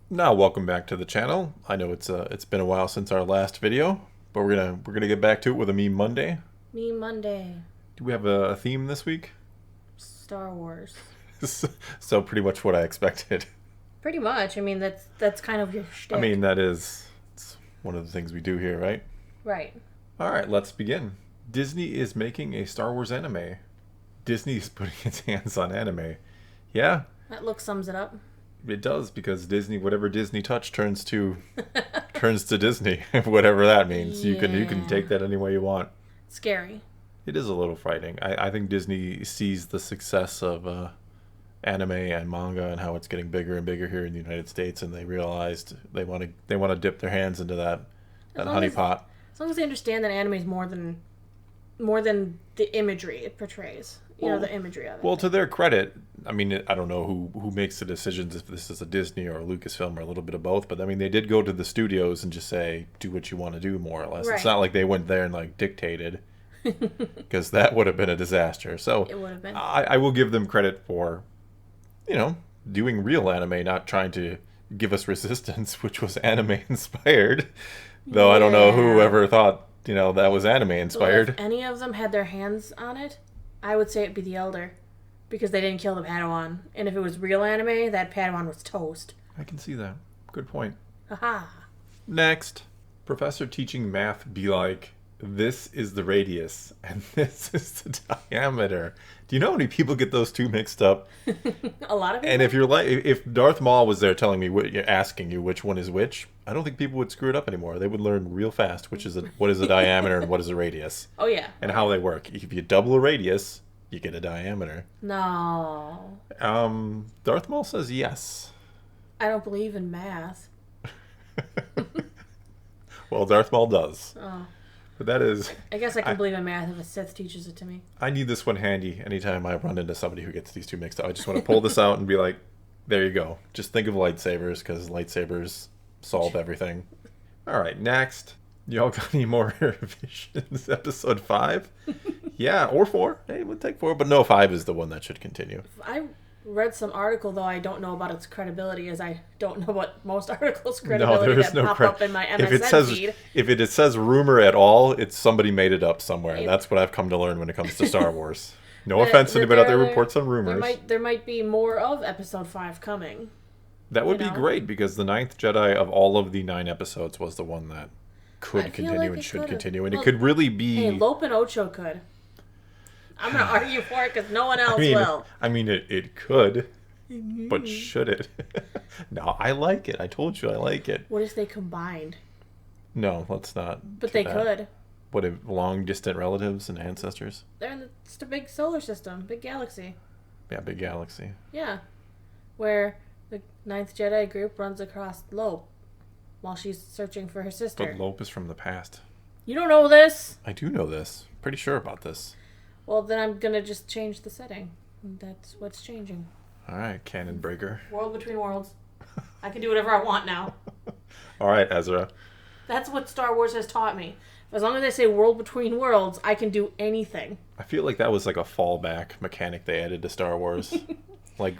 Now, welcome back to the channel. I know it's been a while since our last video, but we're gonna get back to it with a Meme Monday. Me Monday. Do we have a theme this week? Star Wars. So pretty much what I expected. Pretty much. I mean, that's kind of your I shtick. mean, it's one of the things we do here, right? Right. All right, let's begin. Disney is making a Star Wars anime. Disney's putting its hands on anime. Yeah, That look sums it up. it does because Disney, whatever Disney touch turns to Disney, whatever that means. You can Yeah. take that any way you want. Scary. It is a little frightening. I think Disney sees the success of anime and manga and how it's getting bigger and bigger here in the United States, and they realized they want to dip their hands into that As long honey as, pot. as long as they understand that anime is more than the imagery it portrays. Well- The imagery of it. Well, to their credit, I mean, I don't know who makes the decisions if this is a Disney or a Lucasfilm or a little bit of both, but I mean, they did go to the studios and just say, do what you want to do, more or less. Right. It's not like they went there and like dictated, because that would have been a disaster. So It would have been. I will give them credit for, doing real anime, not trying to give us Resistance, which was anime inspired. Though I don't know Yeah. who ever thought, that was anime Well, inspired. if any of them had their hands on it, I would say it'd be the Elder. Because they didn't kill the Padawan. And if it was real anime, that Padawan was toast. I can see that. Good point. Haha. Next, professor teaching math be like, this is the radius and this is the diameter. Do you know how many people get those two mixed up? A lot of people. And if Darth Maul was there telling me, asking you which one is which, I don't think people would screw it up anymore. They would learn real fast what is a diameter and what is a radius, Oh, yeah. and how they work. If you double a radius, you get a diameter. No. Darth Maul says yes. I don't believe in math. Well, Darth Maul does. Oh. But that is... I guess I can believe in math if a Sith teaches it to me. I need this one handy anytime I run into somebody who gets these two mixed up. I just want to pull this out and be like, there you go. Just think of lightsabers, because lightsabers solve everything. All right, next. Y'all got any more revisions? Episode 5? Yeah, or 4. Hey, we'll take 4. But no, 5 is the one that should continue. I read some article, though I don't know about its credibility, as I don't know what most articles' credibility there is that no pop up in my MSN if it says feed. if it says rumor at all, it's somebody made it up somewhere. Hey. That's what I've come to learn when it comes to Star Wars. No But- offense to but anybody out there who there- reports on rumors. There might be more of Episode 5 coming. That would you be know? great, because the Ninth Jedi of all of the 9 episodes was the one that could I feel continue like and it should could've. continue, and Well, it could really be. Hey, Lope and Ocho could. I'm going to argue for it because no one else will. I mean, it could, but should it? No, I like it. I told you I like it. What if they combined? No, let's not. But do they that. could. What if long distant relatives and ancestors? They're in it's the big solar system, big galaxy. Yeah, big galaxy. Yeah. Where the Ninth Jedi group runs across Lope while she's searching for her sister. But Lope is from the past. You don't know this? I do know this. Pretty sure about this. Well, then I'm gonna just change the setting. That's what's changing. All right, Cannon Breaker. World between worlds. I can do whatever I want now. All right, Ezra. That's what Star Wars has taught me. As long as I say world between worlds, I can do anything. I feel like that was like a fallback mechanic they added to Star Wars. I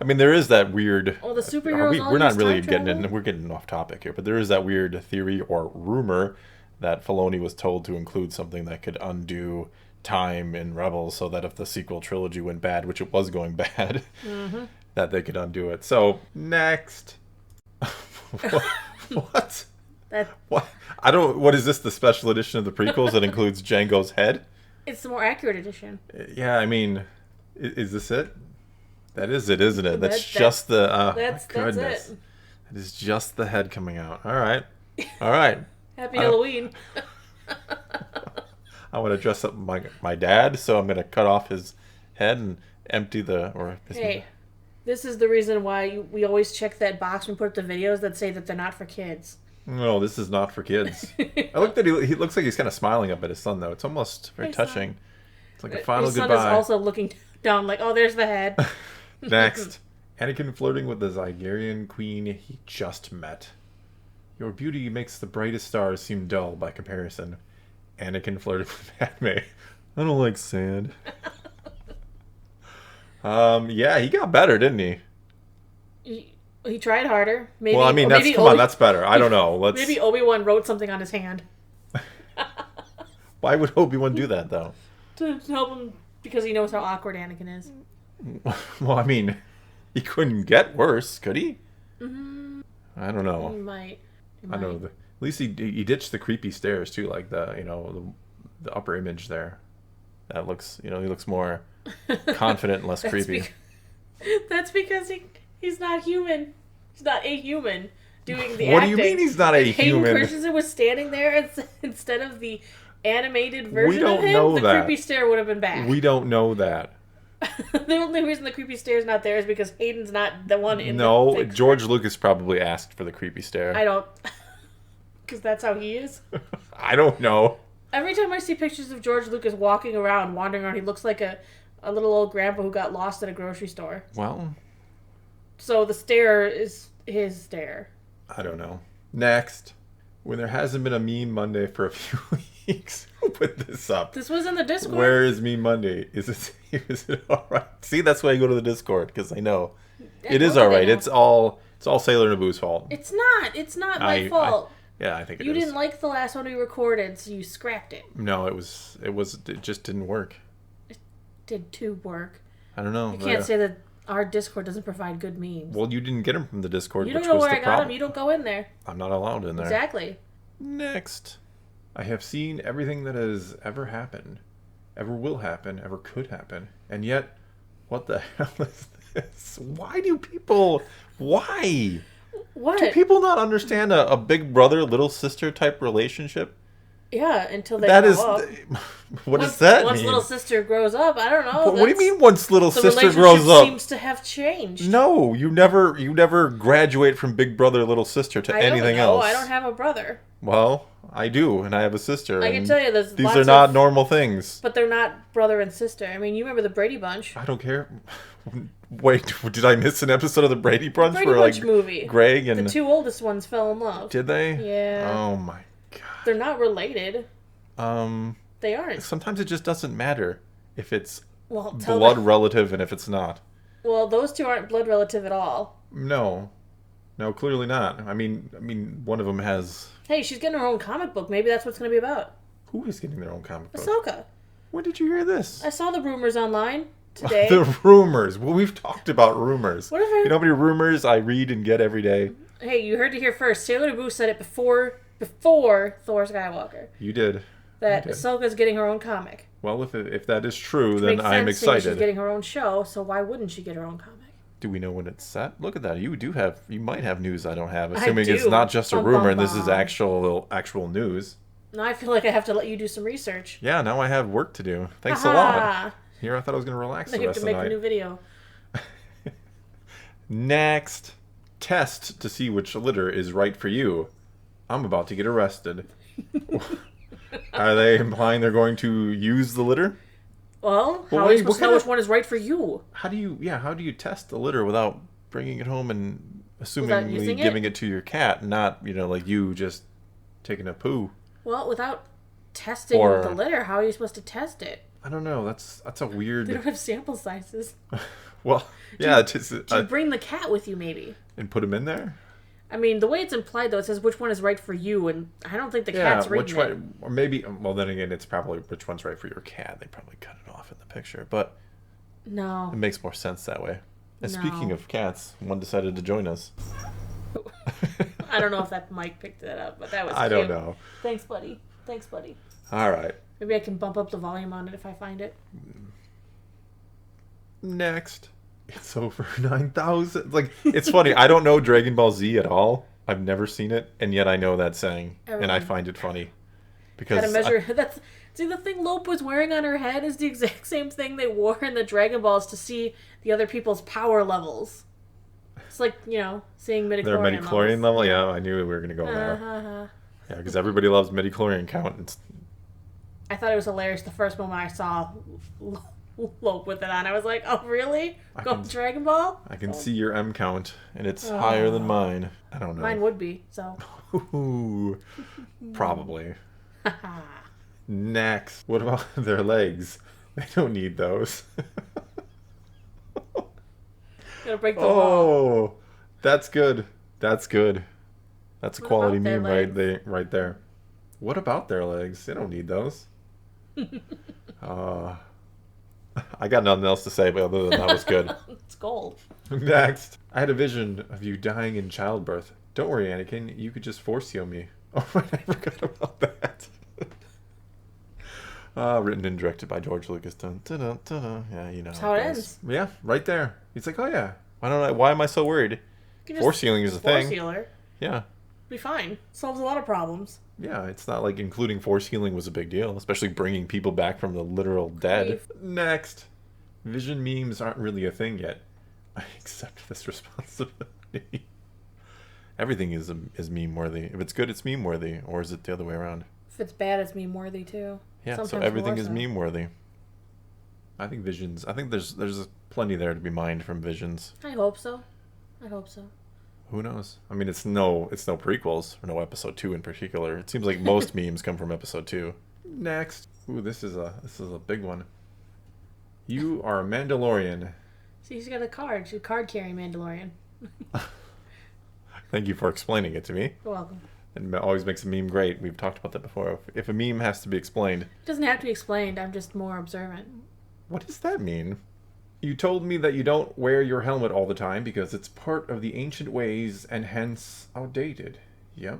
mean, there is that weird. Well, the superheroes all We're not use really time getting in. travel? We're getting off topic here, but there is that weird theory or rumor that Filoni was told to include something that could undo time in Rebels, so that if the sequel trilogy went bad, which it was going bad, that they could undo it. So next, what? That What? I don't. What is this? The special edition of the prequels that includes Django's head? it's the more accurate edition. Yeah, I mean, is this it? That is it, isn't it? That's That- just the. That's my goodness. it. That is just the head coming out. All right, all right. Happy Halloween. I want to dress up my dad, so I'm gonna cut off his head and empty Hey, this is the reason why we always check that box when we put up the videos that say that they're not for kids. No, this is not for kids. I looked at he looks like he's kind of smiling up at his son though. It's almost very Hey, son. touching. It's like a final His son goodbye. is also looking down like, oh, there's the head. Next, Anakin flirting with the Zygerian queen he just met. Your beauty makes the brightest stars seem dull by comparison. Anakin flirted with Padme. I don't like sand. Yeah, he got better, didn't he? He tried harder. Maybe. Well, I mean, come on, that's better. I don't know. Maybe Obi-Wan wrote something on his hand. Why would Obi-Wan do that, though? To help him, because he knows how awkward Anakin is. Well, I mean, he couldn't get worse, could he? Mm-hmm. I don't know. He might. I know. At least he ditched the creepy stares too, like the upper image there. That looks, he looks more confident and less creepy. That's because he's not human. He's not a human doing the What acting. do you mean he's not a human? Hayden Christensen was standing there instead of the animated version of him. We don't know that. The creepy stare would have been back. We don't know that. The only reason the creepy stare is not there is because Hayden's not the one in the picture. George Lucas probably asked for the creepy stare. I don't... Because that's how he is? I don't know. Every time I see pictures of George Lucas wandering around, he looks like a little old grandpa who got lost at a grocery store. Well... So the stare is his stare. I don't know. Next. When there hasn't been a Meme Monday for a few weeks. Who put this up? This was in the Discord. Where is Meme Monday? Is it alright? See, that's why I go to the Discord, because I know. It is alright. It's all Sailor Naboo's fault. It's not. It's not my fault. I think it is. You didn't like the last one we recorded, so you scrapped it. No, it just didn't work. It did too work. I don't know. You can't say that our Discord doesn't provide good memes. Well, you didn't get them from the Discord. You don't know where I got them. You don't go in there. I'm not allowed in there. Exactly. Next. I have seen everything that has ever happened, ever will happen, ever could happen. And yet, what the hell is this? Why? What? Do people not understand a big brother, little sister type relationship? Yeah, until they grow up. What does that mean? Once little sister grows up, I don't know. What do you mean once little sister grows up? The relationship seems to have changed. No, you never graduate from big brother, little sister to anything else. I don't have a brother. Well, I do, and I have a sister. I can tell you these are not normal things. But they're not brother and sister. I mean, you remember the Brady Bunch. I don't care. Wait, did I miss an episode of the Brady Bunch? The Brady Bunch movie. Greg and... The two oldest ones fell in love. Did they? Yeah. Oh my god. They're not related. They aren't. Sometimes it just doesn't matter if it's blood relative and if it's not. Well, those two aren't blood relative at all. No, clearly not. I mean, one of them has... Hey, she's getting her own comic book. Maybe that's what it's going to be about. Who is getting their own comic book? Ahsoka. When did you hear this? I saw the rumors online today. The rumors. Well, we've talked about rumors. Whatever. You know how many rumors I read and get every day? Hey, you heard it here first. Sailor Naboo said it before Thor Skywalker. You did. That Ahsoka's getting her own comic. Well, if that is true, then I'm excited. She's getting her own show, so why wouldn't she get her own comic? Do we know when it's set? Look at that. You might have news I don't have, assuming it's not just a rumor and this is actual news. Now I feel like I have to let you do some research. Yeah, now I have work to do. Thanks a lot. Here, I thought I was going to relax the rest of the night. You have to make a new video. Next, test to see which litter is right for you. I'm about to get arrested. Are they implying they're going to use the litter? Well, how are you supposed to know which one is right for you? How do you test the litter without bringing it home and assumingly giving it to your cat, not, like you just taking a poo? Well, without testing the litter, how are you supposed to test it? I don't know. That's a weird... They don't have sample sizes. Well, yeah. Do you bring the cat with you, maybe? And put him in there? I mean, the way it's implied, though, it says which one is right for you, and I don't think the cat's reading it. Or maybe, well, then again, it's probably which one's right for your cat. They probably cut it off in the picture, but no, it makes more sense that way. And speaking of cats, one decided to join us. I don't know if that mic picked that up, but that was cute. I don't know. Thanks, buddy. All right. Maybe I can bump up the volume on it if I find it. Next. It's over 9,000. Like, it's funny. I don't know Dragon Ball Z at all. I've never seen it, and yet I know that saying, and I find it funny. Because gotta measure. See, the thing Lope was wearing on her head is the exact same thing they wore in the Dragon Balls to see the other people's power levels. It's like, seeing midichlorian their midichlorian level? Yeah, I knew we were going to go there. Yeah, because everybody loves midichlorian count. I thought it was hilarious the first moment I saw Lope with it on. I was like, oh, really? Dragon Ball? I can see your M count, and it's higher than mine. I don't know. Mine would be, so. Probably. Next. What about their legs? They don't need those. Gotta break the wall. That's good. That's good. That's a What quality about their meme right legs? there. Right there. What about their legs? They don't need those. Uh, I got nothing else to say, but other than that was good. It's gold. Next, I had a vision of you dying in childbirth. Don't worry, Anakin. You could just force heal me. Oh, I forgot about that. Written and directed by George Lucas. Dun, dun, dun, dun, dun. Yeah, you know. That's how it goes. ends. Yeah, right there. He's like, oh yeah. Why am I so worried? You can just Force healing is a force thing. healer. Yeah. Be fine. Solves a lot of problems. Yeah, it's not like including force healing was a big deal, especially bringing people back from the literal dead. Grief. Next, vision memes aren't really a thing yet. I accept this responsibility. Everything is meme worthy. If it's good, it's meme worthy, or is it the other way around? If it's bad, it's meme worthy too. Yeah, Sometimes so everything more is so. meme worthy. I think there's plenty there to be mined from visions. I hope so. I hope so. Who knows? I mean, it's no prequels or no episode 2 in particular. It seems like most memes come from episode 2. Next, ooh, this is a big one. You are a Mandalorian. See, he's got a card. She's a card carrying Mandalorian. Thank you for explaining it to me. You're welcome. It always makes a meme great. We've talked about that before. If a meme has to be explained, It doesn't have to be explained. I'm just more observant. what does that mean? You told me that you don't wear your helmet all the time because it's part of the ancient ways and hence outdated. Yep.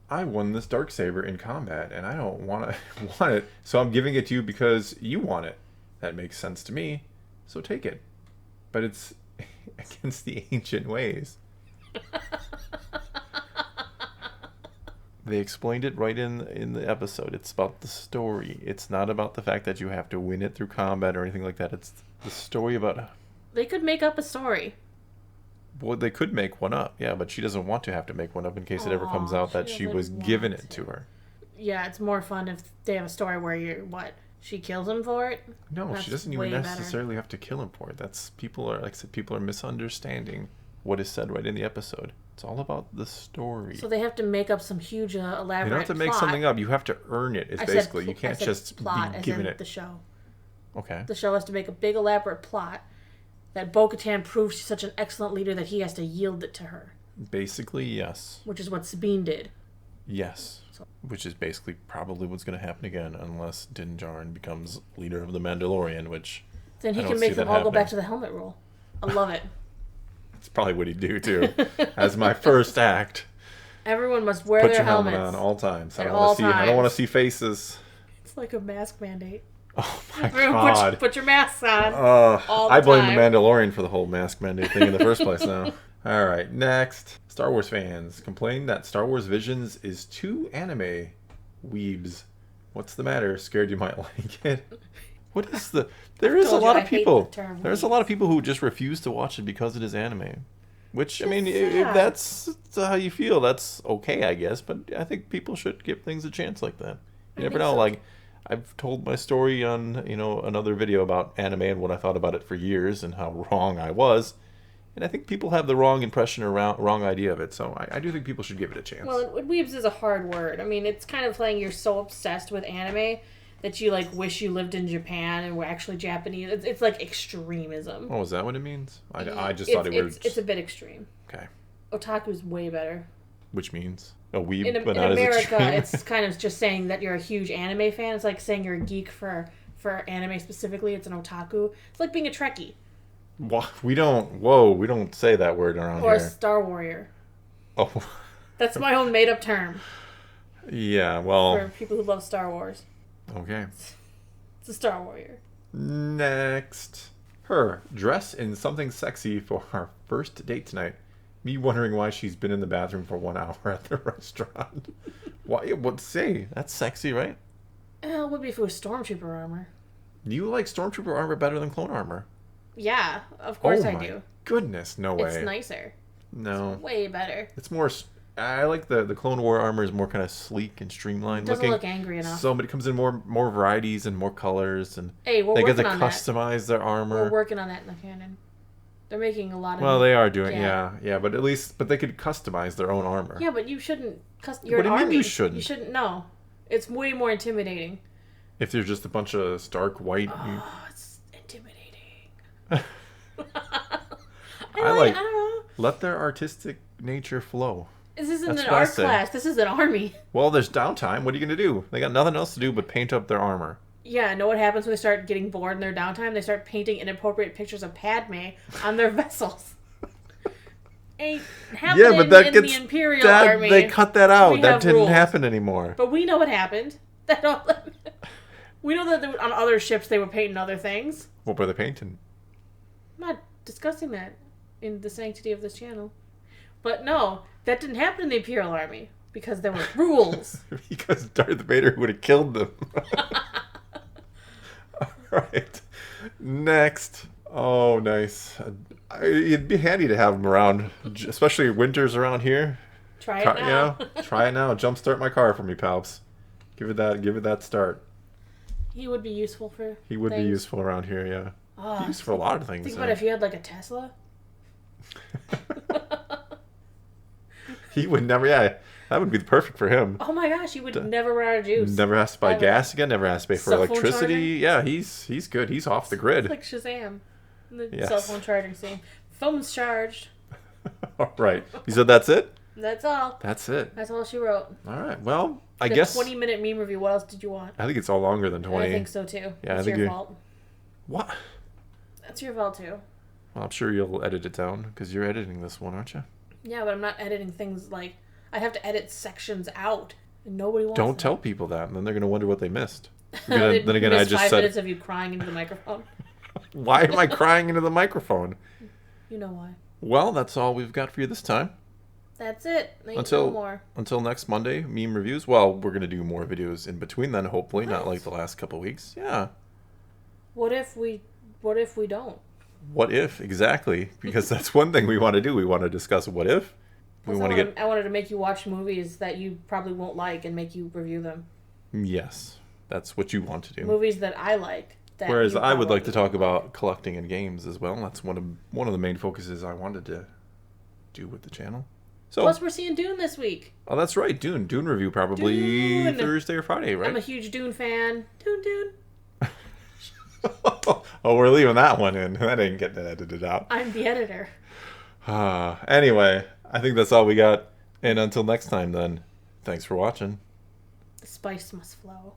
I won this Darksaber in combat and I don't want it, so I'm giving it to you because you want it. That makes sense to me, so take it. But it's against the ancient ways. They explained it right in the episode. It's about the story. It's not about the fact that you have to win it through combat or anything like that. It's the story about... They could make up a story. Well, they could make one up, yeah, but she doesn't want to have to make one up in case it ever comes Aw, out that she she doesn't was want given it to. to her. Yeah, it's more fun if they have a story where she kills him for it. No, That's she doesn't even way better. necessarily have to kill him for it. That's like I said, people are misunderstanding what is said right in the episode. It's all about the story. So they have to make up some huge elaborate You don't have to make plot. something up. You have to earn it. It's basically you can't just plot be as given in it. the show. Okay. The show has to make a big elaborate plot that Bo-Katan proves she's such an excellent leader that he has to yield it to her, Basically, yes. which is what Sabine did. Yes. Which is basically probably what's going to happen again, unless Din Djarin becomes leader of the Mandalorian, which Then he I can don't make see them that all go back happening. to the helmet rule. I love it. It's probably what he'd do too. As my first act, Everyone must wear put their your helmet helmets. on all times. I At don't want all to see. I don't times. want to see faces. It's like a mask mandate. Oh my Everyone god. put your masks on. all the I blame time. the Mandalorian for the whole mask mandate thing in the first place now. All right, next. Star Wars fans complain that Star Wars Visions is too anime. Weebs. What's the matter? Scared you might like it? What is the... There is a told you lot I of hate people. the term There's a lot of people who just refuse to watch it because it is anime. Which, I mean, if sad. that's how you feel, that's okay, I guess. But I think people should give things a chance like that. You never think know. so. Like, I've told my story on, another video about anime and what I thought about it for years and how wrong I was. And I think people have the wrong impression or wrong idea of it. So I do think people should give it a chance. Well, weebs is a hard word. I mean, it's kind of like you're so obsessed with anime that you like wish you lived in Japan and were actually Japanese. It's like extremism. Oh, is that what it means? I just thought it was... It's a bit extreme. Okay. Otaku's way better. Which means a weeb, In but not as America, extreme. it's kind of just saying that you're a huge anime fan. It's like saying you're a geek for anime specifically. It's an otaku. It's like being a Trekkie. We don't say that word around Or a here. Star Warrior. Oh, That's my own made-up term yeah, well, for people who love Star Wars. okay. It's a Star Warrior. Next. Her, dress in something sexy for our first date tonight. Me wondering why she's been in the bathroom for 1 hour at the restaurant. Why? What? Say, that's sexy, right? It would be if it was Stormtrooper armor. You like Stormtrooper armor better than clone armor? Yeah, of course I my do. goodness, no way. It's nicer. No. It's way better. It's more... I like the Clone War armor is more kind of sleek and streamlined It doesn't looking. look angry enough. So, but it comes in more varieties and more colors, and Hey, we're they get working to on that. customize their armor. We're working on that in the canon. They're making a lot of... Well, they are doing, Yeah. yeah, but at least, but they could customize their own armor. Yeah, but you shouldn't... You're What do an you mean army. you shouldn't? You shouldn't know. It's way more intimidating. If there's just a bunch of stark white, Oh, it's intimidating. I I like. don't know. Let their artistic nature flow. This isn't That's an what I art say. class. This is an army. Well, there's downtime. What are you going to do? They got nothing else to do but paint up their armor. Yeah, know what happens when they start getting bored in their downtime? They start painting inappropriate pictures of Padme on their vessels. Ain't happening Yeah, but that in gets... the Imperial Army. They cut that out. We That have didn't rules. happen anymore. But we know what happened. That all... We know that on other ships they were painting other things. What were they painting? I'm not discussing that in the sanctity of this channel. But no, that didn't happen in the Imperial Army. Because there were rules. Because Darth Vader would have killed them. Alright. Next. Oh, nice. It'd be handy to have them around. Especially winters around here. Try it now. Try it now. Jumpstart my car for me, Palps. Give it that start. He would be useful for He would be things. useful around here, yeah. Oh, Used for a lot of things. think about if you had like a Tesla. He would never, yeah. That would be perfect for him. Oh my gosh, you would never run out of juice. Never has to buy Ever. gas again. Never has to pay for Cell phone electricity. charging? Yeah, he's good. He's off the grid. It's like Shazam. The Yes. cell phone charging scene. Phone's charged. All right. You said that's it? That's all. That's it. That's all she wrote. All right. Well, I The guess 20-minute meme review. What else did you want? I think it's all longer than 20. I think so too. Yeah, I That's think your you- fault. What? That's your fault too. Well, I'm sure you'll edit it down because you're editing this one, aren't you? Yeah, but I'm not editing things like I have to edit sections out, and nobody wants. Don't that. tell people that, and then they're gonna wonder what they missed. They Then again, I missed just 5 said, minutes of you crying into the microphone. why am I crying into the microphone? You know why. Well, that's all we've got for you this time. That's it. Ain't Until no more. until next Monday, meme reviews. Well, we're gonna do more videos in between then, hopefully, not What? like the last couple weeks. Yeah. What if we don't? What if exactly? Because that's one thing we want to do. We want to discuss what if. We want to get I wanted to make you watch movies that you probably won't like and make you review them. yes, that's what you want to do. Movies that I like. That Whereas you I would like to probably talk about collecting and games as well. That's one of the main focuses I wanted to do with the channel. So, Plus, we're seeing Dune this week. oh, that's right, Dune review probably Dune. Thursday or Friday, I'm a right? huge Dune fan. Dune. Oh, we're leaving that one in. That ain't getting edited out. I'm the editor. Anyway, I think that's all we got. And until next time, then, thanks for watching. The spice must flow.